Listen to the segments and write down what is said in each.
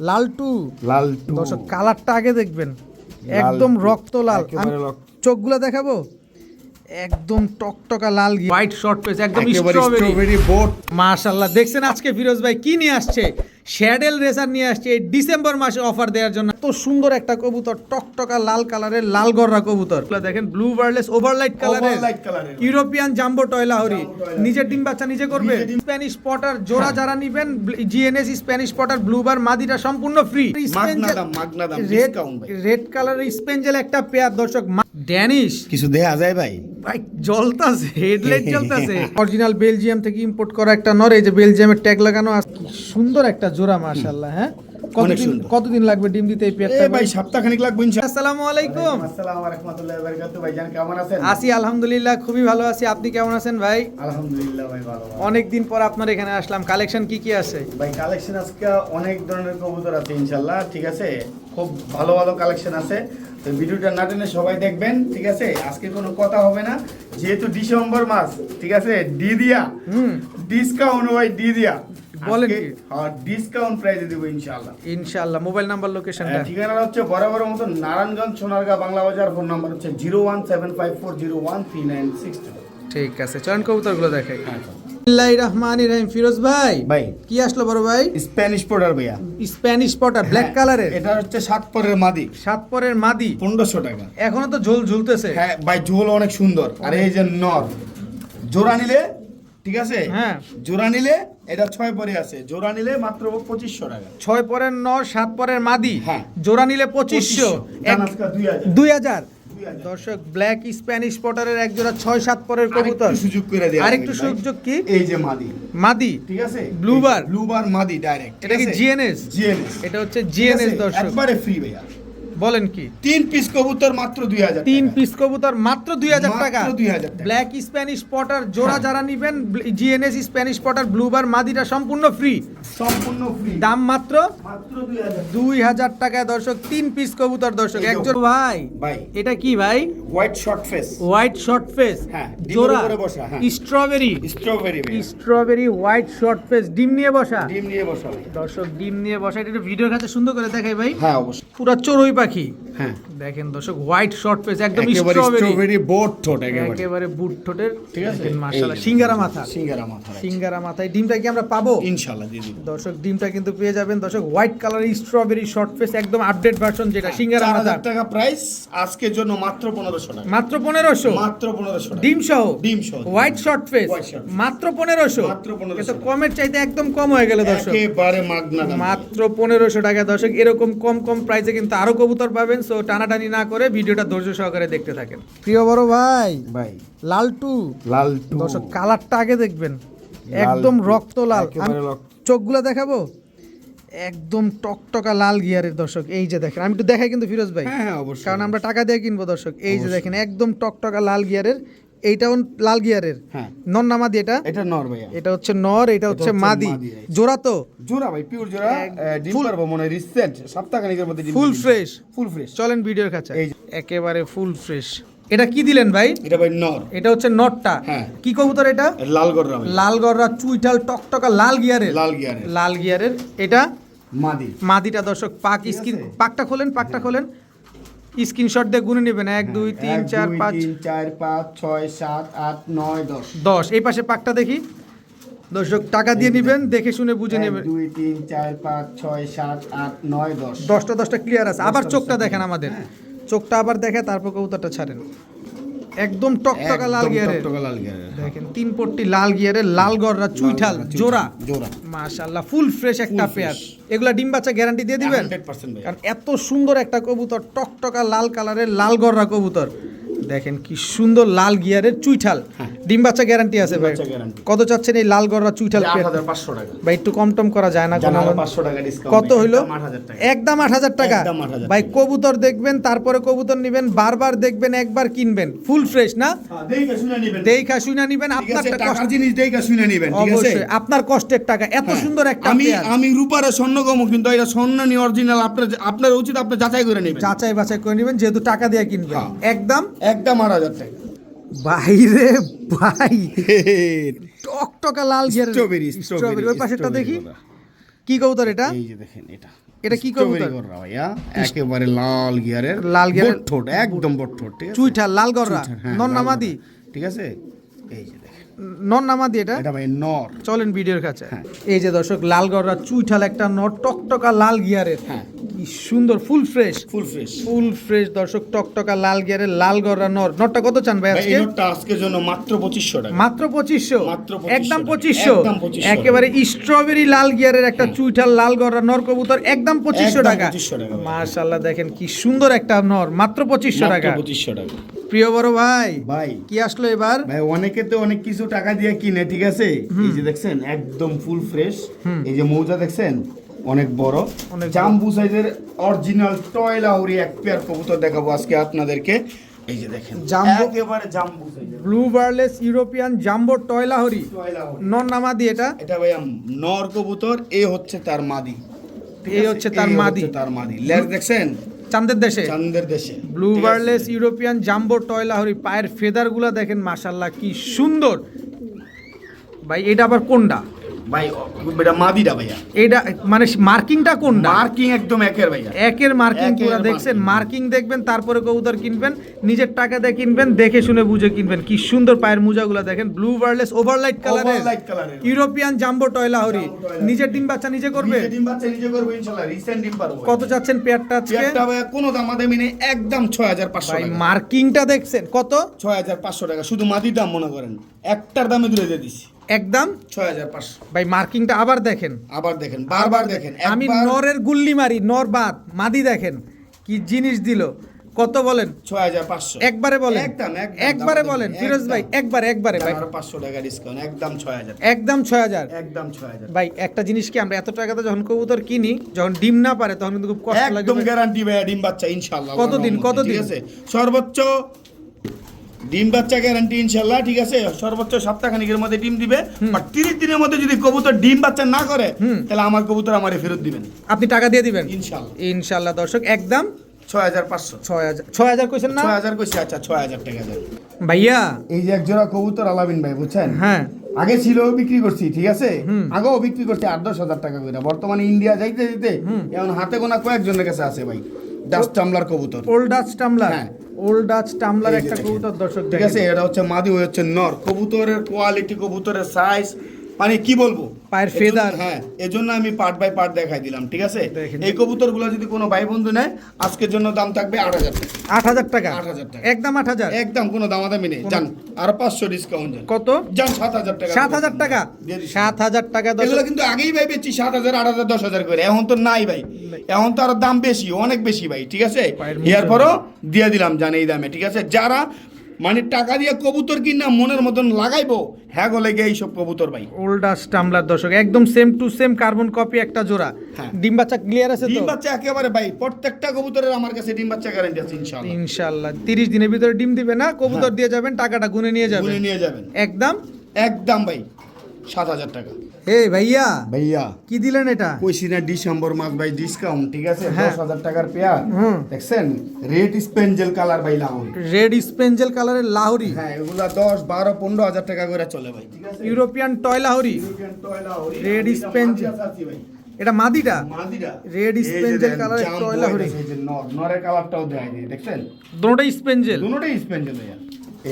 লালটু লালটু দর্শক কালারটা আগে দেখবেন, একদম রক্ত লাল। চোখগুলো দেখাবো, একদম টকটকা লাল, হোয়াইট শর্ট পেস, একদম স্ট্রবেরি বোট। মাশাআল্লাহ। দেখছেন আজকে ফিরোজ ভাই কি নিয়ে আসছে? শ্যাডেল রেসার নিয়ে আসছে এই ডিসেম্বর মাসে অফার দেওয়ার জন্য। এত সুন্দর একটা কবুতর, টকটকা লাল কালারের, লাল গররা কবুতর। দেখেন ব্লু বার্লেস ওভারলাইট কালারের ইউরোপিয়ান জাম্বো টয়লাহরি, নিজের ডিম বাচ্চা নিজে করবে। স্প্যানিশ পটার জোড়া যারা নিবেন, জিএনএস স্প্যানিশ পটার ব্লুবার মাদিটা সম্পূর্ণ ফ্রি। রেড কালারের স্পেঞ্জেল একটা পেয়ার দর্শক। ড্যানিশ কিছু দেখা যায় ভাই? ভাই জ্বলতাছে, হেডলাইট জ্বলতাছে। অরিজিনাল বেলজিয়াম থেকে ইম্পোর্ট করা একটা নর, এই যে বেলজিয়ামের ট্যাগ লাগানো আছে। কি সুন্দর একটা জোড়া মাশাআল্লাহ। হ্যাঁ, কতদিন লাগবে ডিম দিতে এই পেয়ারটা? ভাই সপ্তাহখানেক লাগবে ইনশাআল্লাহ। আসসালামু আলাইকুম। আসসালামু ওয়া রাহমাতুল্লাহি ওয়া বারাকাতুহু। ভাই জান কেমন আছেন? আছি আলহামদুলিল্লাহ, খুবই ভালো আছি। আপনি কেমন আছেন ভাই? আলহামদুলিল্লাহ ভাই ভালো। অনেক দিন পর আপনার এখানে আসলাম। কালেকশন কি কি আছে ভাই? কালেকশন আজকে অনেক ধরনের কবুতর আছে ইনশাআল্লাহ, ঠিক আছে? খুব ভালো ভালো কালেকশন আছে, তো ভিডিওটা না টেনে সবাই দেখবেন, ঠিক আছে? আজকে কোনো কথা হবে না, যেহেতু ডিসেম্বর মাস, ঠিক আছে? ডিসকাউন্ট ভাই দিয়া বলেন কি? হ্যাঁ, ডিসকাউন্ট প্রাইসে দেব ইনশাআল্লাহ। ইনশাআল্লাহ। মোবাইল নাম্বার, লোকেশনটা? ঠিকানা হচ্ছে বরাবর মতো নারায়ণগঞ্জ সোনারগাঁ বাংলা বাজার। ফোন নাম্বার হচ্ছে 01754013962। ঠিক আছে, চয়ন কবুতরগুলো দেখাই। বিসমিল্লাহির রহমানির রহিম। ফিরোজ ভাই, ভাই কি আসলো বড় ভাই? স্প্যানিশ পটার ভাইয়া। স্প্যানিশ পটার ব্ল্যাক কালারের, এটা হচ্ছে 7 পরের মাদি। 7 পরের মাদি, 1500 টাকা। এখনো তো ঝোল ঝুলতেছে। হ্যাঁ ভাই, ঝোল অনেক সুন্দর। আর এই যে নর জোড়া নিলে, ঠিক আছে? হ্যাঁ, জোড়া নিলে এটা 6 পরে আছে, জোড়া নিলে মাত্র 2500 টাকা। 6 পরের নর, 7 পরের মাদি, হ্যাঁ, জোড়া নিলে 2500। আজকে 2000। দর্শক ব্ল্যাক স্প্যানিশ পটারের এক জোড়া 6-7 পরের কবুতর। সুযোগ করে দেয়া, আরেকটু সুযোগ কি? এই যে মাদি, মাদি, ঠিক আছে? ব্লুবার মাদি ডাইরেক্ট। এটা কি জিএনএস? জিএনএস, এটা হচ্ছে জিএনএস দর্শক। একবারে ফ্রি ভাইয়া। বলেন কি? 3 পিস কবুতর মাত্র 2000 টাকা। 3 পিস কবুতর মাত্র 2000 টাকা। মাত্র 2000 টাকা। ব্ল্যাক স্প্যানিশ পটার জোড়া যারা নিবেন, জিএনএস স্প্যানিশ পটার ব্লুবার মাদিটা সম্পূর্ণ ফ্রি। সম্পূর্ণ ফ্রি। দাম মাত্র 2000 টাকায় দর্শক। 3 পিস কবুতর দর্শক। একজন ভাই, এটা কি ভাই? White short face. White short face, হ্যাঁ, জোড়া ডিমের উপরে বসা। হ্যাঁ, স্ট্রবেরি হোয়াইট শর্ট ফেস, ডিম নিয়ে বসা। দর্শক ডিম নিয়ে বসা। এটা ভিডিওর কাছে সুন্দর করে দেখাই ভাই। হ্যাঁ অবশ্যই, পুরো চড়ুই পাখি। হ্যাঁ দেখেন দর্শক, হোয়াইট শর্ট ফেস, একদম স্ট্রবেরি বোট ঠোঁট, একেবারে বুট ঠোঁটের, ঠিক আছে? মাশাআল্লাহ। সিঙ্গারা মাথা, রাইট। সিঙ্গারা মাথায়। ডিমটা কি আমরা পাবো? ইনশাআল্লাহ দিয়ে দিব দর্শক, ডিমটা কিন্তু পেয়ে যাবেন দর্শক। হোয়াইট কালারের স্ট্রবেরি শর্ট ফেস, একদম আপডেট ভার্সন, যেটা সিঙ্গারা মাথা। 4000 টাকা প্রাইস আজকের জন্য, মাত্র 1500 টাকা। মাত্র 1500, মাত্র 1500 টাকা। ডিম সহ হোয়াইট হোয়াইট শর্ট ফেস, মাত্র 1500। এটা কমের চাইতে একদম কম হয়ে গেল দর্শক, একেবারে মাগনা দাম। মাত্র 1500 টাকা দর্শক। এরকম কম প্রাইসে কিন্তু আরো কবুতর পাবেন। সো টানাটানি না করে ভিডিওটা ধৈর্য সহকারে দেখতে থাকেন। প্রিয় বড় ভাই, লালটু দর্শক কালারটা আগে দেখবেন, একদম রক্ত লাল। চোখগুলো দেখাবো, একদম টকটকা লাল গিয়ারের দর্শক। এই যে দেখেন, আমি একটু দেখাই কিন্তু ফিরোজ ভাই, হ্যাঁ অবশ্যই, কারণ আমরা টাকা দিয়ে কিনবো দর্শক। এই যে দেখেন, একদম টকটকা লাল গিয়ারের। এইটাও লাল গিয়ারের। হ্যাঁ, নর না মাদি? এটা নর ভাইয়া। এটা হচ্ছে নর, এটা হচ্ছে মাদি। জোড়া তো জোড়া ভাই, পিওর জোড়া। ডিম পারবো মনে রিসেন্ট সপ্তাহখানেকের মধ্যে ডিম। Full fresh. চলেন ভিডিওর কাছে। একেবারে ফুল ফ্রেশ। এটা কি দিলেন ভাই? এটা ভাই নর। এটা হচ্ছে নরটা। হ্যাঁ, কি কবুতর এটা? লাল গররা চুইঠাল টকটকা লাল গিয়ারের। এটা মাদিটা দর্শক। পাকটা খোলেন, স্ক্রিনশট দিয়ে গুনে নেবেন। 1 2 3 4 5 6 7 8 9 10। এই পাশে পাকটা দেখি দর্শক, টাকা দিয়ে নেবেন, দেখে শুনে বুঝে নেবেন। 2 3 4 5 6 7 8 9 10 10টা ক্লিয়ার আছে। আবার চোখটা দেখেন আমাদের, চোখটা আবার দেখে তারপর কবুতরটা ছাড়েন। একদম টকটকা লাল গিয়ারের দেখেন, 3 পট্টি লাল গিয়ারের, লাল গররা চুইঠাল জোড়া। মাশাআল্লাহ, ফুল ফ্রেশ একটা পেয়ার। এগুলা ডিম বাচ্চা গ্যারান্টি দিয়ে দিবেন? 100% ভাই। কারণ এত সুন্দর একটা কবুতর, টকটকা লাল কালারের লাল গররা কবুতর। দেখেন কি সুন্দর লাল গিয়ারের চুইঠাল। ডিম বাচ্চা গ্যারান্টি আছে ভাই। কত চাচ্ছেন এই লাল গররা চুইঠাল? 8500 টাকা ভাই, একটু কম টম করা যায় না? 500 টাকা ডিসকাউন্ট। কত হইলো? 8000 টাকা। একদম 8000 টাকা। ভাই কবুতর দেখবেন, তারপরে কবুতর নিবেন, বারবার দেখবেন, একবার কিনবেন। ফুল ফ্রেশ না? দেখা শুনে নিবেন। আপনার টাকার জিনিস দেখা শুনে নিবেন, ঠিক আছে? অবশ্যই আপনার কষ্টের টাকা। এত সুন্দর একটা পেয়ার। আমি রূপারে স্বর্ণগম, কিন্তু এটা স্বর্ণ নি অরিজিনাল। আপনার উচিত আপনি যাচাই করে নেবেন, যাচাই বাছাই করে নেবেন, যেহেতু টাকা দিয়ে কিনবেন। একদম 8000 টাকা। বাইরে ভাই টকটকা লাল গিয়ারের স্ট্রবেরি। ওই পাশেরটা দেখি, কি কবুতর এটা? এই যে দেখেন এটা এটা কি স্ট্রবেরি কবুতর? গররা ভাইয়া, একেবারে লাল গিয়ারের, লাল গিয়ারের ঠোঁট একদম বটঠোঁট, ঠিক আছে? চুইঠা লাল গররা, হ্যাঁ, নর লাল নামাদি, গররা, ঠিক আছে? এই যে দেখেন নর নামাদি এটা। এটা ভাই নর। চলেন ভিডিওর কাছে। হ্যাঁ। এই যে দর্শক লাল গররা চুইঠাল একটা নর, টকটকা লাল গিয়ারের। হ্যাঁ। কি সুন্দর, full fresh full fresh. Full fresh দর্শক, টকটকা লাল গিয়ারের লাল গররা নর। নরটা কত চান ভাই ভাই আজকে? এই নটটা আজকের জন্য মাত্র 2500 টাকা। মাত্র 2500, মাত্র 2500 একদম টাকা। 2500, একদম 2500 একেবারে স্ট্রবেরি লাল গিয়ারের একটা চুইঠাল লাল গররা নর কবুতর, একদম 2500 একদম টাকা। 2500 টাকা ভাই। মাশাআল্লাহ দেখেন কি সুন্দর একটা নর, মাত্র 2500 মাত্র টাকা। 2500 টাকা। প্রিয় বড় ভাই, ভাই কি আসলো এবার? ভাই অনেকে তো অনেক কিছু টাকা দিয়ে কিনে, ঠিক আছে? এই যে দেখছেন একদম ফুল ফ্রেশ, এই যে মৌজা দেখছেন অনেক বড়, অনেক জাম্বু সাইজের অরিজিনাল টয়লাউরি এক পেয়ার কবুতর দেখাবো আজকে আপনাদেরকে। এই যে দেখেন জাম্বু, একেবারে জাম্বু সাইজের ব্লু বার্লেস ইউরোপিয়ান জাম্বো টয়লাহরি টয়লাউরি। নর নামাদি এটা। এটা ভাইয়া নর কবুতর, এই হচ্ছে তার মাদি, ঠিক এই আছে? হচ্ছে তার এই মাদি। হচ্ছে তার মাদি। লেজ দেখছেন চাঁদের দেশে চাঁদের দেশে, ব্লু ঠিক আছে? বার্লেস ইউরোপিয়ান জাম্বো টয়লাহরি, পায়ের ফেদারগুলো দেখেন মাশাআল্লাহ কি সুন্দর। ভাই এটা আবার কোনটা? ভাই এটা মাদিটা ভাইয়া, এটা মানে মার্কিংটা কোনটা? মার্কিং একদম একের ভাইয়া। একের মার্কিং একের পুরো দেখছেন, marking। মার্কিং দেখবেন তারপরে কবুতর কিনবেন, নিজের টাকা দিয়ে কিনবেন, দেখে শুনে বুঝে কিনবেন। কি সুন্দর পায়ের মোজাগুলো দেখেন, ব্লু বার্লেস ওভারলাইট কালারের Overlight কালারের। ইউরোপিয়ান জাম্বো টয়লাহরি। জাম্বো টয়লাহরি। নিজের ডিম বাচ্চা নিজে করবে? নিজে ডিম বাচ্চা নিজে করবো ইনশাআল্লাহ, রিসেন্ট ডিম পারবো। কত চাচ্ছেন পেয়ারটা আজকে? পেয়ারটা ভাইয়া কোনো দামাদামি নেই, একদম 6500 ভাই টাকা। মার্কিংটা দেখছেন কত? 6500 টাকা শুধু মাটির দাম মনে করেন, একটার দামে তুলে দিয়ে দিছি একদম 6500। ভাই মার্কিংটা আবার দেখেন, আবার দেখেন, বারবার দেখেন, আমি একবার নরের গুল্লি মারি, নর বাদ মাদি দেখেন কি জিনিস দিল। কত বলেন? 6500 একবারে বলেন, একদম, একদম, একবারে দাম বলেন দিন, ফিরোজ ভাই, একদম। একবারে ভাই, আরো 500 টাকা ডিসকাউন্ট, একদম 6000, একদম 6000। একদম 6000। ভাই একটা জিনিস কি, আমরা এত টাকাতে যখন কবুতর কিনি, যখন ডিম না পারে তখন কিন্তু খুব কষ্ট লাগে একদম ভাই। গ্যারান্টি ভাইয়া ডিম বাচ্চা ইনশাআল্লাহ। কতদিন, আল্লাহর রহমতে, কতদিন? ঠিক আছে? সর্বোচ্চ ডিম বাচ্চা গ্যারান্টি ইনশাআল্লাহ, ঠিক আছে? সর্বোচ্চ সপ্তাহখানেকের মধ্যে ডিম দিবে, আর 30 দিনের মধ্যে যদি কবুতর ডিম বাচ্চা না করে তাহলে আমার কবুতর আমারে ফেরত দিবেন আপনি টাকা দিয়ে দিবেন ইনশাআল্লাহ। ইনশাআল্লাহ। দর্শক একদম 6500। 6000 কইছেন না 6000 কইছি, আচ্ছা 6000 টাকা দেন। ভাইয়া? এই যে এক জোড়া কবুতর আলামিন ভাই, বুঝছেন? হ্যাঁ আগে ছিল বিক্রি করছি, ঠিক আছে? আগেও বিক্রি করছি 8-10 হাজার টাকা করে, বর্তমানে ইন্ডিয়া যাইতে যেতে এখন হাতে গোনা কয়েকজনের কাছে আছে ভাই। ডাস্ট টামলার কবুতর, ওল্ড ডাচ টামলার, হ্যাঁ। ওল্ড ডাচ টামলার এই যে একটা দেখেন। কবুতর দর্শক ঠিক আছে? এটা হচ্ছে মাদি, ওই হচ্ছে নর। কবুতরের কোয়ালিটি, কবুতরের সাইজ, মানে কি বলবো, পায়ের এজন্য- feather। হ্যাঁ, এজন্য আমি পার্ট বাই পার্ট দেখাই দিলাম, ঠিক আছে? দেখেন। এই কবুতরগুলো যদি কোনো ভাই বন্ধু নেয় আজকের জন্য দাম থাকবে 8000 টাকা। 8000 টাকা, 8000 টাকা। একদম 8000। একদম কোনো দামাদামি নেই, জান আর 500 ডিসকাউন্ট জান। কত? জান 7000 টাকা। 7000 টাকা, দিয়ে দিচ্ছি। 7000 টাকা এগুলো দর্শক। কিন্তু আগেই ভাই বেচছি 7000, 8000, 10000 করে, এখন তো নাই ভাই, এখন তো আরো দাম বেশি, অনেক বেশি ভাই, ঠিক আছে? পায়ের মোজা। এরপরও দিয়ে দিলাম জান এই দামে, ঠিক আছে? যারা মানে টাকা দিয়ে কবুতর কিনা মনের মতন লাগাইবো, হ্যাঁ গো লেগে এইসব কবুতর ভাই। ওল্ড ডাচ টামলার দর্শক, একদম same to same carbon copy একটা জোড়া। হ্যাঁ। ডিম বাচ্চা ক্লিয়ার আছে তো? ডিম বাচ্চা একেবারে ভাই, প্রত্যেকটা কবুতরের আমার কাছে ডিম বাচ্চা গ্যারান্টি আছে ইনশাআল্লাহ। ইনশাআল্লাহ 30 দিনের ভিতরে ডিম দিবে না, কবুতর দিয়ে যাবেন, টাকাটা গুনে নিয়ে যাবেন গুনে নিয়ে যাবেন একদম। একদম ভাই 7000 টাকা। হে ভাইয়া, ভাইয়া কি দিলেন এটা? কইছি না ডিসেম্বর মাস ভাই ডিসকাউন্ট, ঠিক আছে? হ্যাঁ। 10000 টাকার পেয়ার, হুম। দেখছেন? রেড স্পেঞ্জেল কালার ভাই লাহোরি। রেড স্পেঞ্জেল কালারের লাহোরি, হ্যাঁ, এগুলা 10, 12, 15 হাজার টাকা করে চলে ভাই, ঠিক আছে? European toy Lahori. European toy Lahori. Red এটা Spaniel। মাদিরা চাচ্ছি ভাই। এটা মাদিটা, মাদিরা। Red এই যে Spaniel দেখেন, কালারের জাম্বো টয় লাহোরি। এই যে নরের কালারটাও দেখাই দিই, দেখছেন? দুটোটাই স্পেঞ্জেল, দুটোটাই স্পেঞ্জেল ভাইয়া।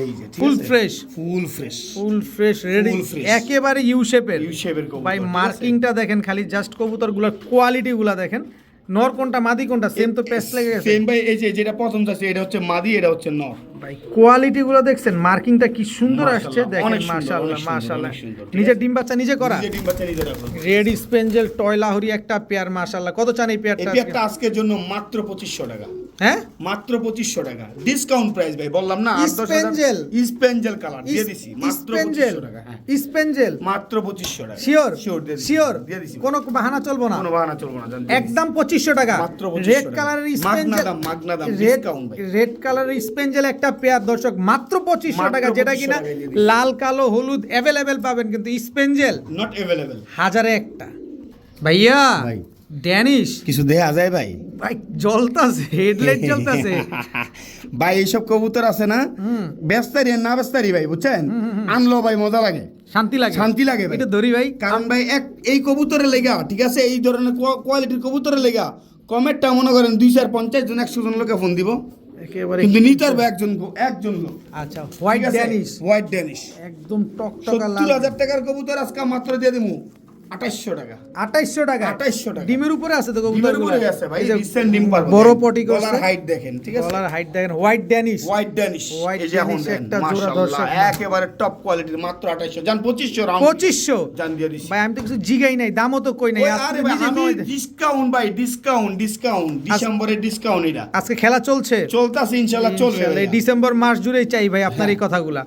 এই যে ঠিক ফুল আছে? Fresh, full fresh. Full fresh ready, Full fresh। একেবারে ইউ শেপের। ইউ শেপের কবুতর, ভাই ঠিক আছে? মার্কিংটা দেখেন খালি, জাস্ট কবুতরগুলোর কোয়ালিটিগুলো দেখেন। নর কোনটা মাদি কোনটা, সেম তো পেস্ট লেগে গেছে সেম ভাই, এই যে যেটা প্রথম যাচ্ছে এটা হচ্ছে মাদি, এটা হচ্ছে নর। ভাই। কোয়ালিটিগুলো দেখছেন, মার্কিংটা কি সুন্দর আসছে মাশাআল্লাহ, দেখেন, অনেক সুন্দর, মাশাআল্লাহ অনেক সুন্দর, মাশাআল্লাহ। অনেক সুন্দর, ঠিক নিজের আছে? ডিম বাচ্চা নিজে করা, নিজে ডিম বাচ্চা নিজে রাখো। রেড স্পেঞ্জেল টয় লাহোরি একটা পেয়ার, মাশাআল্লাহ। কত চান এই এই পেয়ারটা? পেয়ারটা আজকের জন্য মাত্র 2500 টাকা। হ্যাঁ, মাত্র 2500 টাকা ডিসকাউন্ট প্রাইস ভাই, বললাম না 8-10 স্পেঞ্জেল। স্পেঞ্জেল কালার দিয়ে দিছি মাত্র স্পেঞ্জেল, 2500 টাকা। হ্যাঁ, স্পেঞ্জেল মাত্র 2500 টাকা। শিওর, শিওর দিয়ে দিছি, শিওর, দিয়ে দিছি। কোনো বাহানা চলবো না, কোনো বাহানা চলবে না জান, দিয়ে দিছি। একদম 2500 টাকা। মাত্র 2500 রেড টাকা। কালারের মাগনা স্পেঞ্জেল, দাম, মাগনা দাম, রেড ডিসকাউন্ট ভাই। রেড কালারের স্পেঞ্জেল একটা পেয়ার দর্শক, মাত্র 2500 মাত্র টাকা, যেটা 2500 কিনা টাকায় দিয়ে দিচ্ছি। লাল কালো হলুদ অ্যাভেলেবেল পাবেন, কিন্তু স্পেঞ্জেল নট अवेलेबल হাজারে একটা। ভাইয়া ভাই। ড্যানিশ কিছু দেখা যায় ভাই? ভাই জ্বলতাছে, হেডলাইট জ্বলতাছে। ভাই এইসব কবুতর আছে না, ব্যস্তারি আর না ব্যস্তারি ভাই, বুঝছেন? আনলো ভাই মজা লাগে। শান্তি লাগে শান্তি লাগে ভাই। এটা ধরি ভাই। কারণ ভাই এই কবুতরের লেগা, ঠিক আছে, এই ধরনের কোয়ালিটির কবুতরের লেগা কমেরটা মনে করেন 250 জন 100 জন লোকে ফোন দিব, একেবারে কিন্তু নিতে পারবে একজন লোক। আচ্ছা, হোয়াইট ড্যানিশ, হোয়াইট ড্যানিশ একদম টকটকা লাল। 70,000 টাকার কবুতর আজকে মাত্র দিয়ে দিমু 2800 টাকা। 2800 টাকা। 2800 টাকা। ডিমের উপরে আছে তো কবুতর। ডিমের উপরে আছে ভাই, রিসেন্ট ডিম পারবো। বড় পটি করছে, গলার হাইট দেখেন, ঠিক আছে, গলার হাইট দেখেন। White Danish, white Danish, white এই যে এখন ড্যানিশ দেন, একটা জোড়া মাশাআল্লাহ দর্শক। একেবারে টপ কোয়ালিটির, মাত্র 2800। জান 2500 রাউন্ড 2500 জান দিয়ে দিছি ভাই। আমি তো কিছু জিগাই নাই, দামও তো কই নাই। ওই, আপনি আরে ভাই, নিজে আমি কই দেন। ডিসকাউন্ট ভাই, ডিসকাউন্ট ডিসেম্বরের ডিসকাউন্ট এটা আজকে খেলা চলছে, চলতেছে, ইনশাআল্লাহ চলবে ইনশাআল্লাহ। এই ভাইয়া। ডিসেম্বর মাস জুড়েই চাই ভাই আপনার এই কথাগুলা।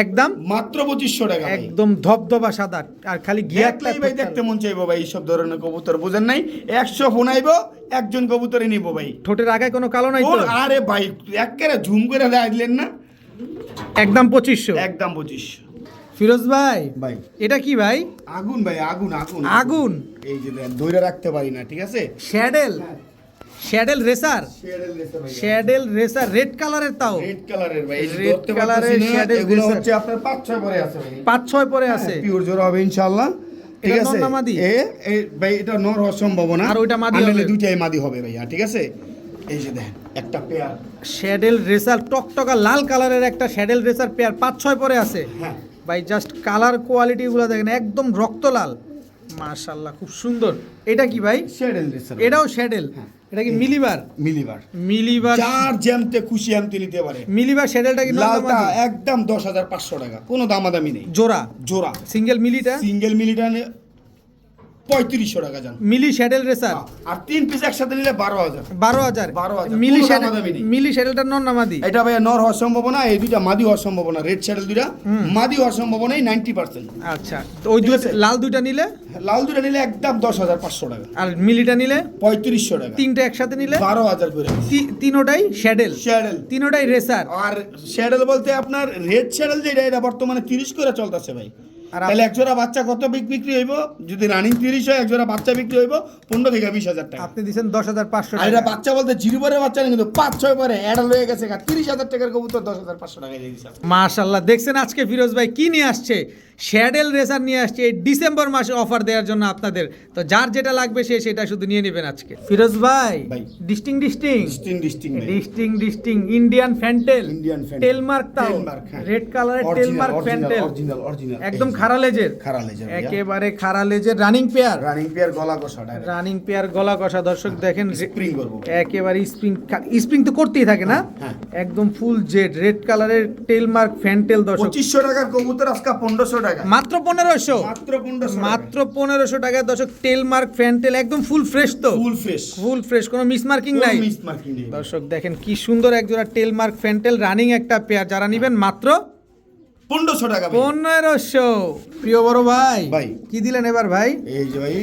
একদম মাত্র 2500 টাকা ভাই। একদম ধবধবা সাদা, আর খালি গিয়ারটা দেখলেই ভাই দেখতে মন চাইবো ভাই, এইসব ধরনের কবুতর বুঝেন নাই, 100 ফোনাইবো একজন কবুতরে নিব ভাই। ঠোঁটের আগায় কোনো কালো নাই তো? আরে ভাই একেবারে ঝুম করে দিলেন না, একদম 2500। একদম 2500। ফিরোজ ভাই, ভাই এটা কি ভাই? আগুন ভাই, আগুন আগুন আগুন। এই যে দেন, ধরে রাখতে পারি না, ঠিক আছে, শ্যাডেল, শ্যাডেল রেসার, শ্যাডেল রেসার, রেড কালারের, তাও রেড কালারের ভাই, red colour এর shadow এগুলো racer। হচ্ছে আপনার 5-6 পরে আছে ভাই, 5-6 পরে আছে। পিওর জোড়া হবে ইনশাআল্লাহ, ঠিক এটা আছে। নর না মাদি? ভাই এটা নর হওয়ার সম্ভাবনা, আর ওইটা মাদি আনলে হবে? দুইটাই মাদি হবে ভাইয়া, ঠিক আছে। এই যে দেখেন একটা পেয়ার, শ্যাডেল রেসার, টকটকা লাল কালারের একটা শ্যাডেল রেসার পেয়ার 5-6 পরে আছে হ্যাঁ ভাই। জাস্ট কালার কোয়ালিটি গুলো দেখেন, একদম রক্ত লাল, মাশাআল্লাহ, খুব সুন্দর। এটা কি ভাই? শেডেল রেসার, এটাও শ্যাডেল। এটা কি মিলিবার? মিলিবার, মিলিবার, যার জ্যামতে খুশি আমতে নিতে পারে। মিলিবার শ্যাডেলটা কি নর না লালটা মাদি? একদম 10,500 টাকা, কোনো দামাদামি নেই। জোড়া জোড়া সিঙ্গেল মিলিটা, সিঙ্গেল মিলিটা 3500 টাকা জান। মিলি শ্যাডেল রেসার আর 3 পিস একসাথে নিলে 12,000। 12,000। 12,000, মিলি কোনো শ্যাডেল, দামাদামি নেই। মিলি শ্যাডেলটা নর না মাদি? এটা ভাই নর হওয়ার সম্ভাবনা, এই দুইটা মাদি হওয়ার সম্ভাবনা, রেড শ্যাডেল দুইটা মাদি হওয়ার সম্ভাবনা 90%। আচ্ছা, তো ওই দুটো লাল দুইটা নিলে? লাল দুইটা নিলে একদম 10,500 টাকা। আর মিলিটা নিলে? 3500 টাকা। তিনটা একসাথে নিলে 12,000 করে। তিনোটাই শ্যাডেল, শ্যাডেল, তিনোটাই রেসার। আর শ্যাডেল বলতে আপনার রেড শ্যাডেল যেটা, এটা বর্তমানে 30 করে চলতেছে ভাই। আর তাহলে এক জোড়া বাচ্চা কত বিক্রি হইব? যদি রানিং 30 হয়, এক জোড়া বাচ্চা বিক্রি হইব 15 থেকে 20,000 টাকা। আপনি দিচ্ছেন 10,500 আর এটা টাকা। বাচ্চা বলতে জিরো পরে বাচ্চা না, কিন্তু 5-6 পরে অ্যাডাল হয়ে গেছে, 30,000 টাকার কবুতর 10,500 টাকায় দিয়ে দিছে। মাশাআল্লাহ, দেখছেন আজকে ফিরোজ ভাই কি নিয়ে আসছে? শ্যাডেল রেসার নিয়ে আসছে এই ডিসেম্বর মাসে অফার দেওয়ার জন্য আপনাদের। তো যার যেটা লাগবে সে সেটা শুধু নিয়ে নেবেন আজকে। ফিরোজ ভাই, ভাই। ডিস্টিং ডিস্টিং ইন্ডিয়ান ফ্যান্টেল, ইন্ডিয়ান ফ্যান্টেল। টেলমার্ক, তাও Tailmark, হ্যাঁ। রেড কালারের টেলমার্ক ফ্যান্টেল, অরিজিনাল একদম খাড়া লেজের, খাড়া লেজের ভাইয়া। একেবারে খাড়া লেজের, রানিং পেয়ার, রানিং পেয়ার, গলা কষা ডাইরেক্ট রানিং পেয়ার, গলা কষা। দর্শক দেখেন, স্প্রিং করব। একেবারে স্প্রিং তো করতেই থাকে না, হ্যাঁ। একদম ফুল জেড রেড কালারের টেলমার্ক ফ্যান্টেল। দর্শক 2500 টাকার কবুতর আজকে 1500 টাকা, মাত্র 1500, মাত্র 1500 মাত্র 1500 টাকা। দর্শক টেলমার্ক ফ্যান্টেল একদম ফুল ফ্রেশ, তো ফুল ফ্রেশ, ফুল ফ্রেশ, কোনো মিসমার্কিং নাই। মিস মার্কিং নেই। দর্শক দেখেন কি সুন্দর এক জোড়া টেলমার্ক ফ্যান্টেল রানিং একটা পেয়ার, যারা নেবেন মাত্র 1500 টাকা ভাই। 1500। প্রিয় বড় ভাই, ভাই। কি দিলেন এবার ভাই? এই যে ভাই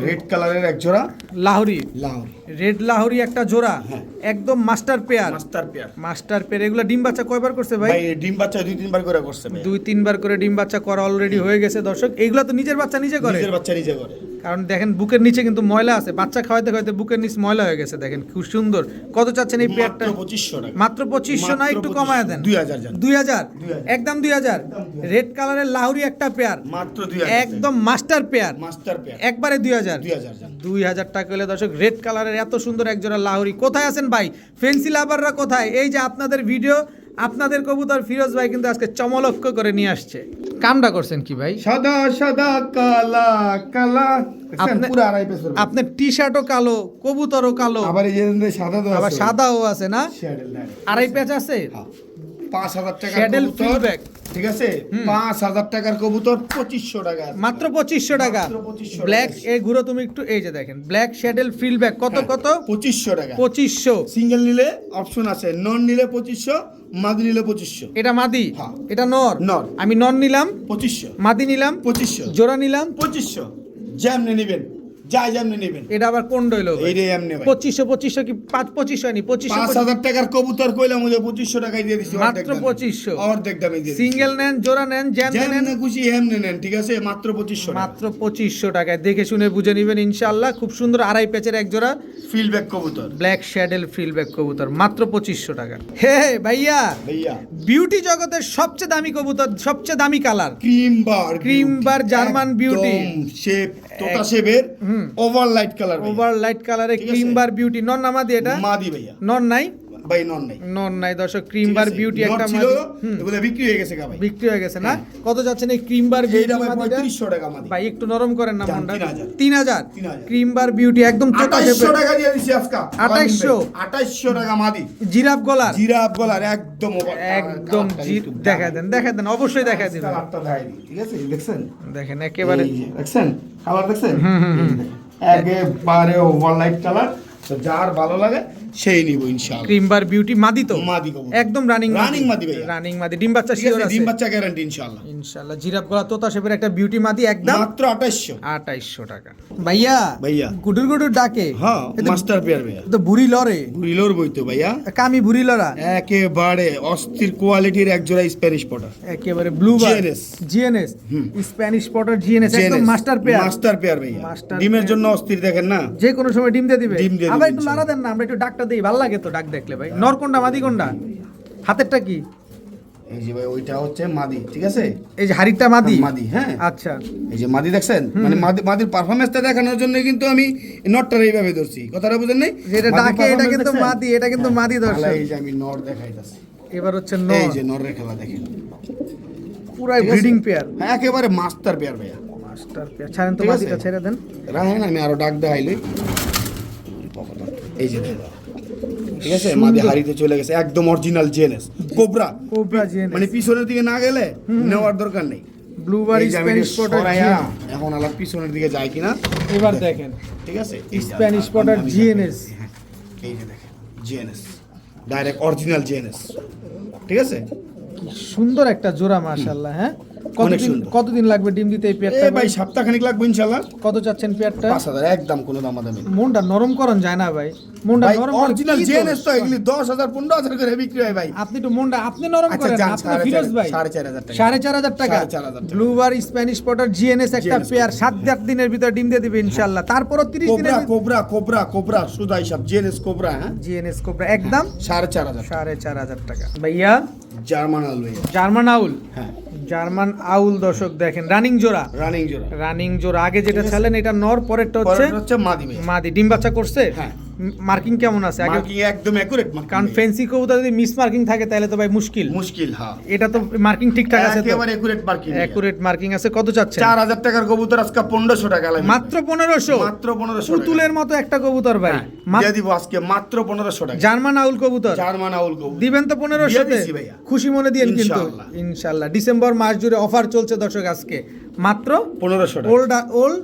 রেড কালারের এক জোড়া লাহোরি, লাহোর রেড লাহোরি একটা জোড়া, হ্যাঁ। একদম master pair, master pair. Master pair. এগুলো ডিম বাচ্চা কয়বার করছে ভাই? ভাই ডিম বাচ্চা 2-3 বার করে করছে ভাই। 2-3 বার করে ডিম বাচ্চা করা অলরেডি হয়ে গেছে। দর্শক এগুলো তো নিজের বাচ্চা নিজে করে, নিজের বাচ্চা নিজে করে। কারণ দেখেন বুকের নিচে কিন্তু ময়লা আছে, বাচ্চা খাওয়াইতে খাওয়াইতে বুকের নিচ ময়লা হয়ে গেছে। দেখেন খুব সুন্দর। কত চাচ্ছেন এই পেয়ারটা? মাত্র 2500 টাকা। মাত্র 2500 না, একটু কমায় দেন। 2000 জান। 2000, একদম 2000। রেড কালারের লাহোরি একটা পেয়ার, মাত্র 2000। একদম মাস্টার পেয়ার, মাস্টার পেয়ার। একবারে 2000। 2000 জান। 2000 টাকা হলে দর্শক রেড কালারের এত সুন্দর এক জোড়া লাহোরি। কোথায় আছেন ভাই? ফেন্সি লাভাররা কোথায়? এই যে আপনাদের ভিডিও, আপনাদের কবুতর ফিরোজ ভাই কিন্তু আজকে চমলক্ষ করে নিয়ে আসছে। কামটা করছেন কি ভাই? সাদা সাদা কালা কালা, আপনি- পুরো আড়াই পেছর। আপনার টি শার্টও কালো, কবুতরও কালো, আবার এই যে সাদা তো আবার আছে। সাদাও আছে না? শ্যাডেল ডাইরেক্ট। আড়াই প্যাচ আছে। 5000 টাকার শ্যাডেল কবুতর, ফিডব্যাক ঠিক আছে। 5000 টাকার কবুতর 2500 টাকা আছে। মাত্র 2500 টাকা। মাত্র 2500 ব্ল্যাক, টাকা। এই ঘুরো তুমি একটু, এই যে দেখেন ব্ল্যাক শ্যাডেল ফিল্ডব্যাক কত হ্যাঁ, কত? 2500 টাকা। 2500। সিঙ্গেল নিলে অপশন আছে, নন নিলে 2500, মাদি নিলে 2500। এটা মাদি, হ্যাঁ। এটা নর। নর। আমি নর নিলাম, 2500, মাদি নিলাম, 2500, জোড়া নিলাম। 2500। যেমনে নেবেন, যাই যেমনি নেবেন। এটা আবার কোন ডইলো এইটাই এমনি ভাই। 2500 কি 2500 হয়নি 2500 5,000 টাকার কবুতর কইলাম ওই যে 2500 টাকায় দিয়ে দিছি মাত্র 2500 অর্ধেক দামে দিয়ে দিছি। সিঙ্গেল নেন জোড়া নেন জ্যাম নেন যেমনি খুশি এমনি নেন, ঠিক আছে, মাত্র 2500 টাকা। মাত্র 2500 টাকায় দেখে শুনে বুঝে নেবেন ইনশাআল্লাহ। খুব সুন্দর আড়াই প্যাচের এক জোড়া ফিল্ডব্যাক কবুতর ব্ল্যাক শ্যাডেল ফ্রিলব্যাক কবুতর মাত্র 2500 টাকা। হে ভাইয়া, ভাইয়া বিউটি জগতের সবচেয়ে দামি কবুতর, সবচেয়ে দামি colour cream bar German beauty shape তোতা শেপের ওভারলাইট কালার ওভারলাইট কালারে ঠিক আছে? ক্রিম বার বিউটি নন নামাদি এটা মাদি ভাইয়া নন নাই ভাই, নন নাই নন নাই দর্শক ক্রিম বার বিউটি একটা ছিল মাদি এগুলো বিক্রি হয়ে গেছে ভাই, বিক্রি হয়ে গেছে না? কত যাচ্ছেন এই ক্রিম বার বিউটি এইটা ভাই মাদিটা? 3500 টাকা মাদি ভাই একটু নরম করেন না যান, মনটা। 3000 3000 3000 ক্রিম বার বিউটি একদম চোখা 2800 টাকা দিয়ে দিছি আজকে 2800 টাকা মাদি জিরাফ গলার জিরাফ গলার একদম একদম দেখা দেন অবশ্যই দেখা দিবেন। কালারটা দেখাই দিই, ঠিক আছে, দেখছেন দেখেন একেবারে এই যে, দেখছেন কালার দেখছেন একেবারে ওভারলাইট কালার। তো যার ভালো লাগে সেই নিব ইনশাআল্লাহ। ক্রিম বার বিউটি মাদি তো মাদি কবুতর। একদম রানিং মাদি ভাইয়া। রানিং মাদি ডিম বাচ্চা ঠিক আছে, শিওর আছে ডিম বাচ্চা গ্যারান্টি ইনশাআল্লাহ। ইনশাআল্লাহ। জিরাফ গলা তোতা শেপের একটা বিউটি মাদি একদম মাত্র 2800 2800 টাকা। ভাইয়া ভাইয়া। গুডুর গুডুর ডাকে হ্যাঁ, মাস্টার পেয়ার ভাইয়া। তো বুড়ি লরে বুড়িলোর বই তো ভাইয়া, কামি বুড়ি লরা একেবারে অস্থির কোয়ালিটির এক জোড়া স্প্যানিশ পটার একেবারে ব্লু বার GNS GNS Spanish Potter GNS একদম মাস্টার পেয়ার মাস্টার পেয়ার ভাইয়া। মাস্টার ডিমের জন্য অস্থির, দেখেন না, যে কোনো সময় ডিম দিয়ে দিবে। ডিম দিয়ে দিবে, আবার একটু ইনশাআল্লাহ। লাড়া দেন না, আমরা একটু ডাকটা দিই, ভালো লাগে তো ডাক দেখলে ভাই। নর কোনটা মাদি কোনটা? হাতেরটা কি? এই যে ভাই ওইটা হচ্ছে মাদি, ঠিক আছে, এই যে হাড়িটা মাদি মাদি, হ্যাঁ। আচ্ছা এই যে মাদি দেখছেন, মানে মাদির পারফরম্যান্সটা দেখানোর জন্য কিন্তু আমি নটটার এইভাবে ধরছি, কথাটা বুঝেন নাই? যেটা মাদির ডাকে এটা performance কিন্তু দেখছেন? মাদি, এটা কিন্তু হ্যাঁ, মাদি দর্শক। তাহলে এই যে আমি নর দেখাইতাছি, এবার হচ্ছে এই নর যে নরের খেলা দেখেন, পুরাই ঠিক আছে? ব্রিডিং পেয়ার হ্যাঁ, একেবারে মাস্টার পেয়ার ভাইয়া। Master pair. ছাড়েন তো ঠিক আছে? মাদিটা ছেড়ে দেন। রাহেন আমি আরো ডাক দেখাইলি, এই যে দেখো, ঠিক আছে, মাদি হাড়িতে চলে গেছে, একদম অরিজিনাল জেনেস কোবরা কোবরা জিএনএস মানে পিছনের দিকে না গেলে নেওয়ার দরকার নেই। ব্লু বার এই যে আমি স্প্যানিশ এটা পটার সরাইয়া, জিএনএস। এখন আলাদা পিছনের দিকে যায় কিনা, এবার দেখেন ঠিক আছে, স্প্যানিশ পটার আমি জিএনএস। দেখাই, হ্যাঁ, এই যে দেখেন জিএনএস, ডাইরেক্ট অরিজিনাল জিএনএস, ঠিক আছে। কি সুন্দর একটা জোড়া মাশাআল্লাহ। হ্যাঁ, অনেক কতদিন সুন্দর। কতদিন লাগবে ডিম দিতে এই পেয়ারটা? ভাই সপ্তাহখানিক লাগবে ইনশাআল্লাহ। কত চাচ্ছেন পেয়ারটা? 5000 একদম কোনো দামাদামি না। মনটা নরম করন যায় না ভাই, মনটা ভাই নরম করেন। অরিজিনাল কি জিএনএস তো দোষ? এগুলি 10000 15000 করে বিক্রি হয় ভাই। আপনি তো মনটা আপনি নরম আচ্ছা, করেন, যান, আপনি তো ফিরোজ ভাই 4500 টাকা। 4500 টাকা 4500 টাকা। ব্লু বার স্প্যানিশ পটার জিএনএস একটা GNS পেয়ার 7-8 দিনের ভিতর ডিম দিয়ে দিবে ইনশাআল্লাহ। তারপরও 30 দিনের কোবরা সুদা হিসাব জিএনএস কোবরা, হ্যাঁ, জিএনএস কোবরা একদম 4500 4500 টাকা। ভাইয়া জার্মান আল ভাইয়া, জার্মান আউল, হ্যাঁ, জার্মান আউল দর্শক দেখেন রানিং জোড়া, রানিং জোড়া। রানিং জোড়া। আগে যেটা ছিলেন এটা নর, পরেরটা হচ্ছে পরেরটা হচ্ছে মাদি ভাইয়া। মাদি। ডিম বাচ্চা করছে? হ্যাঁ। মার্কিং কেমন আছে আগে? মার্কিং একদম অ্যাকুরেট কারণ ফেন্সি কবুতর যদি মিস মার্কিং থাকে তাহলে তো ভাই মুশকিল। হ্যাঁ, এটা তো মার্কিং ঠিকঠাক আছে তো? একেবারে অ্যাকুরেট মার্কিং, অ্যাকুরেট মার্কিং আছে। কত চাচ্ছেন? 4000 টাকার কবুতর আজকে 1500 টাকা লাগবে, মাত্র 1500? মাত্র 1500 পুতুলের মতো একটা কবুতর ভাই। দিয়ে দিব আজকে মাত্র 1500 টাকা। জার্মান আউল কবুতর জার্মান আউল কবুতর দিবেন তো 1500 দিয়ে তে? দিছি ভাইয়া। খুশি মনে দিয়েন কিন্তু ইনশাআল্লাহ। ইনশাআল্লাহ। ডিসেম্বর মাস জুড়ে অফার চলছে দর্শক আজকে মাত্র 1500 টাকা। ওল্ড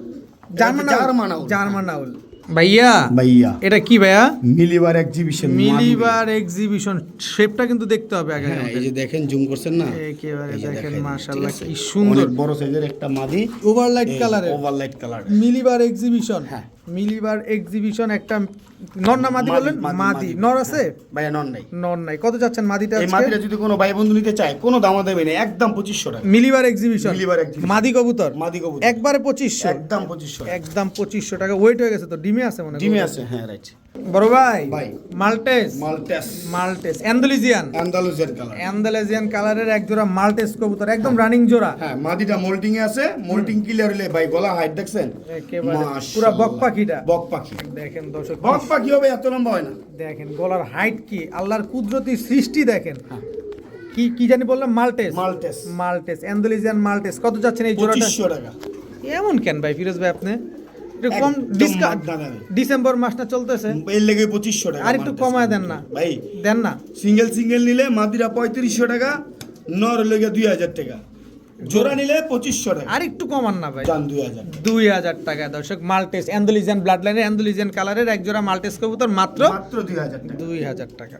জার্মান জার্মান আউল। জার্মান আউল। ভাইয়া ভাইয়া এটা কি ভাইয়া? মিলিবার এক্সিবিশন, মিলিবার এক্সিবিশন। শেপটা কিন্তু দেখতে হবে আগে। হ্যাঁ, এই যে দেখেন জুম করছেন না, একেবারে এই যে দেখেন দেখেন, মাশাআল্লাহ ঠিক আছে? কি সুন্দর। অনেক বড় সাইজের একটা মাদি, ওভারলাইট কালারের ওভারলাইট কালার, মিলিবার এক্সিবিশন। হ্যাঁ। মিলিবার এক্সিবিশন একটা নর না মাদি মাদি, বললেন? মাদি, মাদি। মাদি। নর আছে? ভাইয়া নন নাই। নর নাই। কত যাচ্ছেন মাদিটা এই আজকে? মাদিটা যদি কোনো ভাই বন্ধু নিতে চায় কোনো দামা দেবে না, একদম 2500 টাকা। মিলিবার এক্সিবিশন মিলিবার exhibition। মাদি কবুতর মাদি কবুতর একবারে 2500? একদম 2500 টাকা। একদম 2500 টাকা। ওয়েট হয়ে গেছে তো? ডিমে আছে মনে হয়? ডিমে আছে, হ্যাঁ, রাইট। বড় ভাই ভাই। Maltese, Maltese Maltese Andalusian, Andalusian colour, Andalusian কালারের এক জোড়া মাল্টেস কবুতর একদম রানিং জোড়া। হ্যাঁ, মাদিটা মোল্টিং এ আছে, মোল্টিং ক্লিয়ার হলে ভাই গলা হাইট দেখছেন একেবারে মাশাআল্লাহ। পুরা বক পাখিটা। বক পাখি, দেখেন দর্শক, বক পাখি হবে এত লম্বা হয় না। দেখেন গলার হাইট কি, আল্লাহর কুদরতি সৃষ্টি দেখেন। হ্যাঁ। কি কি জানি বললাম? Maltese, Maltese Maltese Andalusian Maltese. কত যাচ্ছেন এই জোড়াটা? 2500 টাকা। এমন কেন ভাই ফিরোজ ভাই আপনি একটু কম একদম ডিসকাউন্ট? মাগনা দামে। ডিসেম্বর মাসটা চলতেছে, এর লেগে 2500 টাকা। আর একটু মালটেস কমায় দেন না ভাই, দেন না? সিঙ্গেল নিলে মাদিরা 3500 টাকা, নর লেগে 2000 টাকা। জোড়া নিলে 2500 টাকা। আর একটু কমান না ভাই, জান 2000। 2000 টাকা দর্শক। মাল্টেস অ্যান্ডালুজিয়ান ব্লাড লাইনের অ্যান্ডালুজিয়ান কালারের এক জোড়া মাল্টেস কবুতর মাত্র মাত্র 2000 টাকা। 2000 টাকা।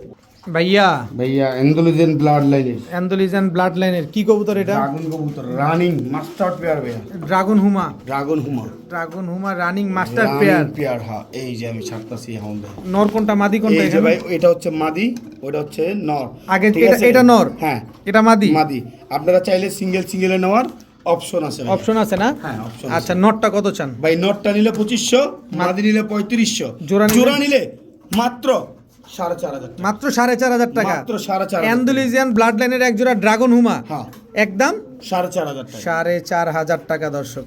ভাইয়া ভাইয়া অ্যান্ডালুজিয়ান ব্লাড লাইনের অ্যান্ডালুজিয়ান ব্লাড লাইনের কি কবুতর এটা? ড্রাগন কবুতর রানিং মাস্টার পেয়ার ভাইয়া। ড্রাগন হুমা। ড্রাগন হুমা। ড্রাগন হুমা রানিং মাস্টার পেয়ার। পেয়ার হ্যাঁ, এই যে আমি ছাড়তাছি এখন ভাই। নর কোনটা মাদি কোনটা? এই যে ভাই এটা হচ্ছে মাদি, ওটা হচ্ছে নর। আগে ঠিক আছে? এটা নর, হ্যাঁ এটা মাদি। মাদি। আপনারা চাইলে সিঙ্গেলে নেওয়ার অপশন আছে ভাই। অপশন আছে না? হ্যাঁ অপশন। আচ্ছা নরটা কত চান? ভাই নটটা নিলে 2500, মাদি নিলে 3500, জোড়া নিলে মাত্র 4500 টাকা। মাত্র 4500 টাকা। মাত্র 4500। অ্যান্ডালুজিয়ান ব্লাড লাইনের এক জোড়া ড্রাগন হুমা হ্যাঁ একদম 4500 টাকা। 4500 টাকা দর্শক।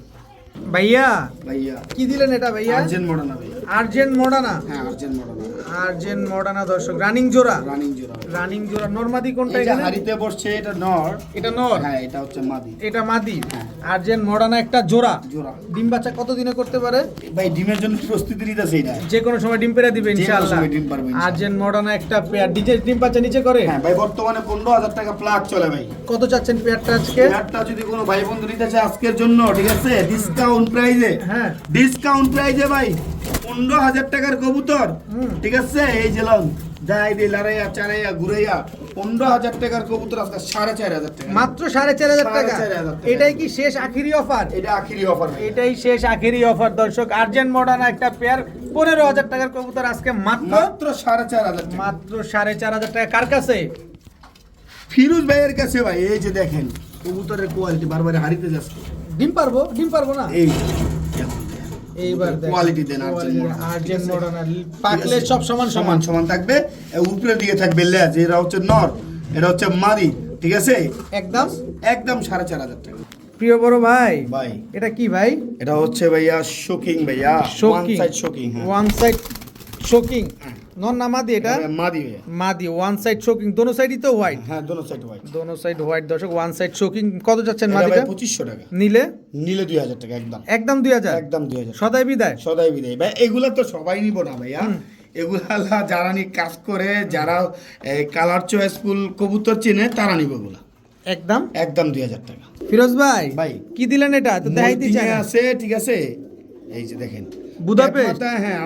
ভাইয়া ভাইয়া কি দিলেন এটা ভাইয়া? আর্জেন্ট মডার্না ভাইয়া। Urgent Moderna. হ্যাঁ আর্জেন্ট মডার্না। আর্জেন্ট মডার্না দর্শক, রানিং জোড়া। রানিং জোড়া। রানিং জোড়া। নরমাদি কোনটা এই যে এখানে? হাড়িতে বসছে এটা নর। এটা নর। হ্যাঁ এটা হচ্ছে মাদি। এটা মাদি। হ্যাঁ। আর্জেন্ট মডার্না একটা জোড়া। জোড়া। ডিম বাচ্চা কত দিনে করতে পারে? ভাই ডিমের জন্য প্রস্তুতি নিতেছে এটা। যে কোনো সময় ডিম পেড়ে দিবে ইনশাআল্লাহ। সময় ডিম পারবে ইনশাআল্লাহ। আর্জেন্ট মডার্না একটা পেয়ার। ডিজে ডিম বাচ্চা নিচে করে? হ্যাঁ ভাই বর্তমানে 15000 টাকা প্লাগ চলে ভাই। কত চাচ্ছেন পেয়ারটা আজকে? পেয়ারটা যদি কোনো ভাই বন্ধু নিতে চায় আজকের জন্য, ঠিক আছে, ডিসকাউন্ট প্রাইজে। হ্যাঁ ডিসকাউন্ট প্রাইজে ভাই 15000 টাকার কবুতর, ঠিক আছে, এই যে লন যাই দিয়ে লড়াইয়া চারাইয়া ঘুরাইয়া 15000 টাকার কবুতর আজকে 4500 টাকা। মাত্র 4500 টাকা। 4500 টাকা। এটাই কি শেষ আখেরি অফার? এটা আখিরি অফার ভাই। এটাই শেষ আখেরি অফার দর্শক। আর্জেন্ট মডার্ন একটা পেয়ার 15000 টাকার কবুতর আজকে মাত্র মাত্র 4500 টাকা। মাত্র 4500 টাকা। কার কাছে? ফিরোজ ভাইয়ের কাছে ভাই। এই যে দেখেন কবুতরের কোয়ালিটি বারবার হারিতে যাচ্ছে। ডিম পারবো না। এই এইবার দেখেন কোয়ালিটি দেন আর্জেন্ট মডার্ন পাকলে সব সমান সমান সমান থাকবে। উপরের দিকে থাকবে লেজ, এরা হচ্ছে নর, এটা হচ্ছে মাদি, ঠিক আছে, একদম একদম 4500 টাকা। প্রিয় বড় ভাই, ভাই এটা কি ভাই? এটা হচ্ছে ভাইয়া শোকিং ভাইয়া, one side shocking. One side shocking. নন না মাদি? এটা মাদি ভাইয়া। মাদি। ওয়ান সাইড শোকিং, দোনো সাইডই তো হোয়াইট। হ্যাঁ দোনো সাইড হোয়াইট। দোনো সাইড হোয়াইট দর্শক। One side shocking. কত যাচ্ছেন এটা মাদিটা? ভাই 2500 টাকা। নিলে নিলে 2000 টাকা একদম। একদম 2000। একদম 2000 সদাই বিদায়। সদাই বিদায় ভাই। এগুলা তো সবাই নিব না ভাইয়া। এগুলা যারা নি কাজ করে, যারা কালার চয়েসফুল কবুতর চিনে তারা নিব এগুলা। একদম একদম 2000 টাকা। ফিরোজ ভাই ভাই কি দিলেন এটা? তো দেখাইতে চাই না। আছে, ঠিক আছে, এই যে দেখেন বুদাপেস্ট। এক মাথা, হ্যাঁ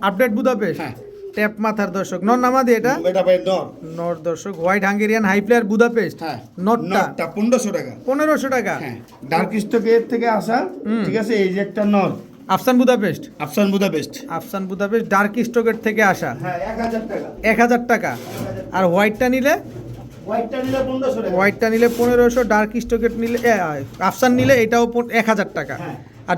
আপডেট বুদাপেস্ট। হ্যাঁ ট্যাপ মাথার দর্শক। নর নামাদি এটা? এটা ভাই নর। নর দর্শক। White Hungarian high player Budapest. হ্যাঁ নটটা 1500 টাকা। 1500 টাকা। হ্যাঁ ডার্ক স্টকের থেকে আসা, ঠিক আছে, এই যে একটা নর আফসান বুদাপেস্ট। আফসান বুদাপেস্ট। আফসান বুদাপেস্ট ডার্ক স্টকের থেকে আসা। হ্যাঁ 1000 টাকা। 1000 টাকা। আর হোয়াইটটা নিলে? হোয়াইটটা নিলে 1500 টাকা। হোয়াইটটা নিলে 1500। ডার্ক স্টকের নিলে আফসান নিলে এটাও 1000 টাকা। হ্যাঁ। আর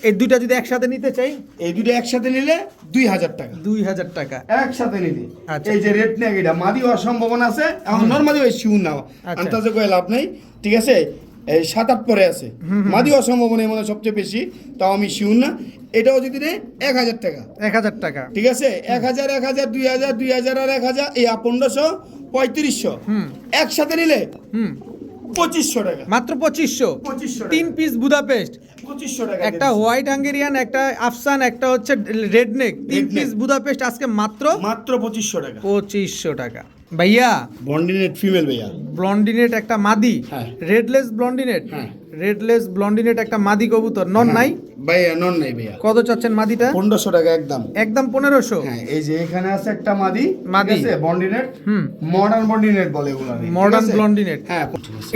এই দুইটা যদি একসাথে নিতে চাই? এই দুটো একসাথে নিলে 2000 টাকা। 2000 টাকা একসাথে নিলে। আচ্ছা। এই যে রেড নেক, এটা মাদি হওয়ার সম্ভাবনা আছে। এখন নরমালি ওই শিউর না, আচ্ছা। আন্তাজে কয়ে লাভ নেই, ঠিক আছে, এই 7-8 পরে আছে। মাদি হওয়ার সম্ভাবনা মনে হয় সবচেয়ে বেশি, তাও আমি শিউর না। এটাও যদি নেই 1000 টাকা। 1000 টাকা। ঠিক আছে, 1000 1000 2000 2000 আর 1000 এই 1500 3500 একসাথে নিলে 2500 টাকা। মাত্র 2500। 2500 তিন পিস বুদাপেস্ট। 2500 টাকা। একটা হোয়াইট হাঙ্গেরিয়ান, একটা আফসান, একটা হচ্ছে রেড নেক। তিন Red পিস neck। বুদাপেস্ট আজকে মাত্র 2500 টাকা। 2500 টাকা। ভাইয়া বন্ডিনেট ফিমেল ভাইয়া। ব্লন্ডিনেট একটা মাদি। হ্যাঁ। রেডলেস ব্লন্ডিনেট। হ্যাঁ। রেডলেস ব্লন্ডিনেট একটা মাদি কবুতর। নন নাই? ভাইয়া নন নাই ভাইয়া। কত চাচ্ছেন মাদিটা? 1500 টাকা একদম। একদম 1500। হ্যাঁ এই যে এখানে আছে একটা মাদি, মাদি। ঠিক আছে, বন্ডিনেট, মডার্ন বন্ডিনেট বলে এগুলা। মডার্ন ব্লন্ডিনেট। হ্যাঁ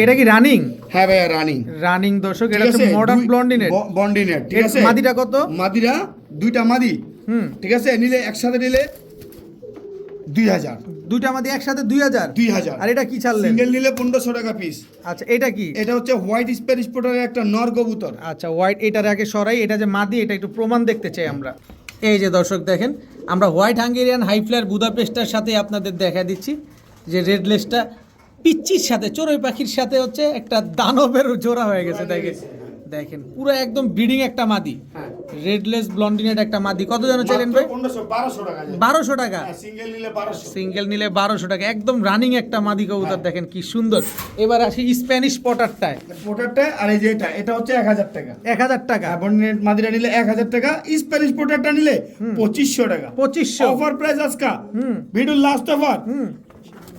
এটা কি রানিং? হ্যাঁ ভাইয়া রানিং। রানিং দর্শক। এটা হচ্ছে মডার্ন ব্লন্ডিনেট। বন্ডিনেট, ঠিক আছে। মাদিটা কত? মাদিরা দুইটা মাদি, ঠিক আছে, নিলে একসাথে নিলে 2000। দুইটা মাদি একসাথে 2000। 2000। আর এটা কি ছাড়লেন? সিঙ্গেল নিলে 1500 টাকা পিস। আচ্ছা এটা কি? এটা হচ্ছে হোয়াইট স্প্যানিশ পোটারের একটা নর কবুতর। আচ্ছা হোয়াইট। এটার আগে সরাই, এটা যে মাদি এটা একটু প্রমাণ দেখতে চাই আমরা। এই যে দর্শক দেখেন, আমরা হোয়াইট হাঙ্গেরিয়ান হাই ফ্লায়ার বুদাপেস্টার সাথে আপনাদের দেখা দিচ্ছি যে রেডলেসটা পিচ্চির সাথে, চড়ুই পাখির সাথে হচ্ছে একটা দানবের জোড়া হয়ে গেছে। দেখেন দেখেন পুরো একদম ব্রিডিং একটা মাদি। রেডলেস ব্লন্ডিনেট একটা মাদি। কত জন চাইলেন ভাই? 1200 টাকা। 1200 টাকা। সিঙ্গেল নিলে 1200। সিঙ্গেল নিলে 1200 টাকা। একদম রানিং একটা মাদি কবুতর। দেখেন কি সুন্দর। এবার আসি স্প্যানিশ পটারটায়। পোটারটা আর এই যে এটা হচ্ছে 1000 টাকা। 1000 টাকা। বন্ডিনেট মাদিরা নিলে 1000 টাকা। স্প্যানিশ পোটারটা নিলে 2500 টাকা। 2500 অফার প্রাইস আজকা। ভিডিও লাস্ট অফার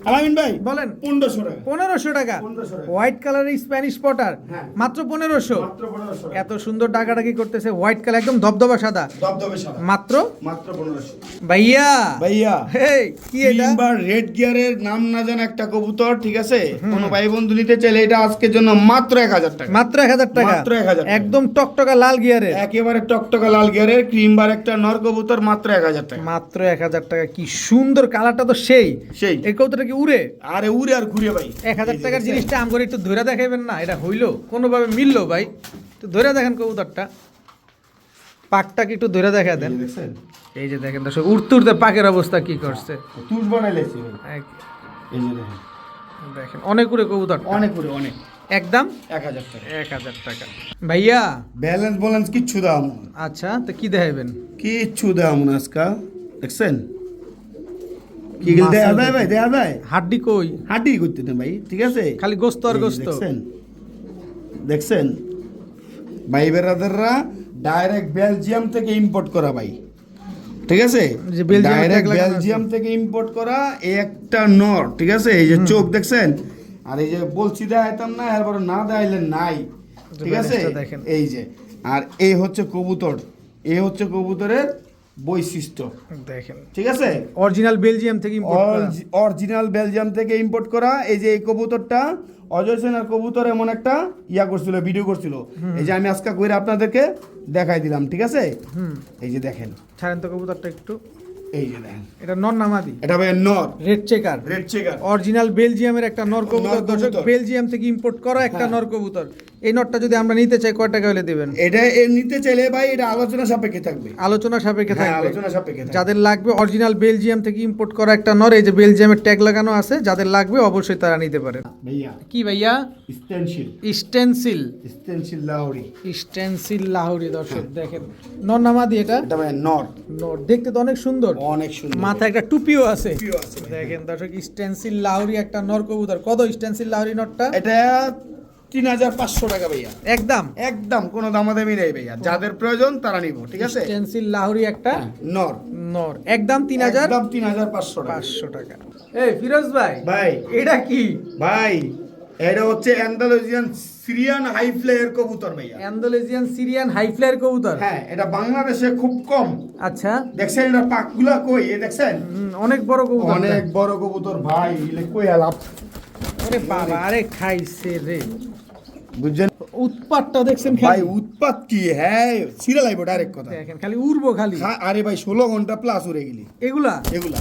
আলামিন ভাই বলেন 1500 টাকা 1500 টাকা 1500 টাকা। হোয়াইট কালারের স্প্যানিশ পটার হ্যাঁ। মাত্র 1500। মাত্র 1500 টাকা এত সুন্দর ডাকাডাকি করতেছে, হোয়াইট কালার একদম ধবধবা সাদা, দবদবে সাদা মাত্র মাত্র 1500 ভাইয়া ভাইয়া হেই কি এটা কিংবা রেড গিয়ারের নাম না জানা একটা কবুতর, ঠিক আছে? কোনো ভাই বন্ধু নিতে চাইলে এটা আজকের জন্য মাত্র 1000 টাকা। মাত্র 1000 টাকা, মাত্র 1000 টাকা। একদম টকটকা লাল গিয়ারের, একেবারে টকটকা লাল গিয়ারের ক্রিমবার একটা নর কবুতর মাত্র 1000 টাকা। মাত্র 1000 টাকা। কি সুন্দর কালারটা তো সেই সেই এই কবুতরটা কি উড়ে? আরে উড়ে আর ঘুরে ভাই 1000 টাকার জিনিসটা আম করে একটু ধরে দেখাইবেন না? এটা হইলো কোনোভাবে মিললো ভাই? একটু ধরে দেখেন কবুতরটা, পাকটাকে একটু ধরে দেখা দেন। দেখছেন এই যে দেখেন দর্শক, উড়তে উড়তে পাকের অবস্থা কি করছে তুষ বানাইলেছি ভাই। এক- এই যে দেখেন দেখেন অনেক উড়ে কবুতর, অনেক উড়ে অনেক। একদম 1000 টাকা 1000 টাকা। ভাইয়া ব্যালেন্স ব্যালেন্স কিচ্ছু দাম না, আচ্ছা তো কি দেখাইবেন? কিচ্ছু দাম না আজকা। দেখছেন কি মাছের দেয়া যায় ভাই, দেখেন। দেয়া যায় হাড্ডি কই? হাঁটি করতে না ভাই, ঠিক আছে? খালি গোস্ত আর এই যে গোস্ত। দেখছেন দেখছেন ভাই বেরাদাররা ডাইরেক্ট বেলজিয়াম থেকে ইম্পোর্ট করা ভাই, ঠিক আছে? যে বেলজিয়ামে ডাইরেক্ট tag লাগানো আছে। বেলজিয়াম থেকে ইম্পোর্ট করা এই একটা নর, ঠিক আছে? এই যে চোখ দেখছেন, আর এই যে বলছি দেখাইতাম না, এরপর না দেখাইলেন নাই, ঠিক আছে? ব্যালেন্সটা দেখেন। এই যে আর এই হচ্ছে কবুতর, এই হচ্ছে কবুতরের বৈশিষ্ট্য, দেখেন ঠিক আছে? অরিজিনাল বেলজিয়াম থেকে ইম্পোর্ট করা। অরিজিনাল বেলজিয়াম থেকে ইম্পোর্ট করা। এই যে এই কবুতরটা অজয় সেনার কবুতর এমন একটা করছিল, ভিডিও করছিল, এই যে আমি আজকে কইরা আপনাদেরকে দেখাই দিলাম, ঠিক আছে? এই যে দেখেন, ছাড়েন তো কবুতরটা একটু। এই যে দেখেন, এটা নর নামাদি, এটা ভাই নর red checker, red checker. Original বেলজিয়ামের একটা নর কবুতর। নর দর্শক কবুতর। বেলজিয়াম থেকে ইম্পোর্ট করা একটা হ্যাঁ। নর কবুতর। এই নরটা যদি আমরা নিতে চাই কয় টাকা হলে দিবেন? এটা নিতে চাইলে ভাই এটা আলোচনা সাপেক্ষে থাকবে। আলোচনা সাপেক্ষে হ্যাঁ, থাকবে। আলোচনা সাপেক্ষে থাকবে। যাদের লাগবে অরিজিনাল বেলজিয়াম থেকে ইম্পোর্ট করা একটা নর, এই যে বেলজিয়ামের ট্যাগ লাগানো আছে, যাদের লাগবে অবশ্যই তারা নিতে পারেন। ভাইয়া কি ভাইয়া? স্টেনশিল স্টেনসিল, স্টেনশিল লাহোরি, স্টেনসিল লাহোরি। দর্শক দেখেন নর নামাদি, এটা এটা ভাই নর, নর দেখতে তো অনেক সুন্দর, অনেক সুন্দর। মাথায় একটা টুপিও আছে। টুপিও আছে ভাই। দেখেন দর্শক স্টেনসিল লাহোরি একটা নর কবুতর। কত স্টেনসিল লাহোরি নরটা? এটা 3500 টাকা ভাইয়া, একদম একদম কোনো দামাদামি নেই ভাইয়া, যাদের প্রয়োজন তারা নিব, ঠিক আছে? স্টেনসিল লাহোরি একটা নর নর, একদম 3500 একদম 3500 টাকা। টাকা। এই ফিরোজ ভাই, ভাই এটা কি? ভাই এটা হচ্ছে অ্যান্ডালুজিয়ান সিরিয়ান হাই ফ্লায়ার কবুতর ভাইয়া। অ্যান্ডালুজিয়ান সিরিয়ান হাই ফ্লায়ার কবুতর। হ্যাঁ, এটা বাংলাদেশে খুব কম। আচ্ছা, দেখছেন এটা পাকগুলা কই, এ দেখছেন? অনেক বড় কবুতর। অনেক বড় কবুতর ভাই, এলে কই আলাপ, আরে বাবা, আরে খাইছে রে। বুঝছেন উৎপাতটা দেখছেন ভাই? খালি? উৎপাত কি, হ্যাঁ ছিড়া লাইব ডাইরেক্ট কথা। দেখেন খালি উড়বো খালি। আরে ভাই 16 ঘন্টা প্লাস উড়ে গেলি এগুলা এগুলা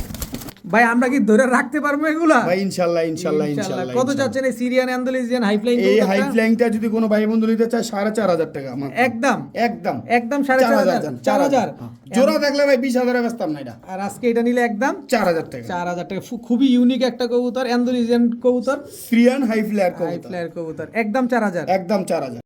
ভাই আমরা কি ধরে রাখতে পারবো এগুলা? ভাই। ইনশাআল্লাহ ইনশাআল্লাহ ইনশাআল্লাহ। ইনশাআল্লাহ। কত চাচ্ছেন এই সিরিয়ান অ্যান্ডালুজিয়ান হাই ফ্লাইং এই হাই কবুতরটা? ফ্লাইংটা যদি কোনো ভাই বন্ধু নিতে চায় 4500 টাকা আমার। একদম একদম একদম 4500 4000। জোড়া থাকলে ভাই 20000 বেচতাম না এটা। আর আজকে এটা নিলে একদম 4000 টাকা। 4000 টাকা। খুবই ইউনিক একটা কবুতর, অ্যান্ডালুজিয়ান কবুতর, সিরিয়ান হাই ফ্লায়ার হাই কবুতর, ফ্লায়ার কবুতর, একদম 4000। একদম 4000।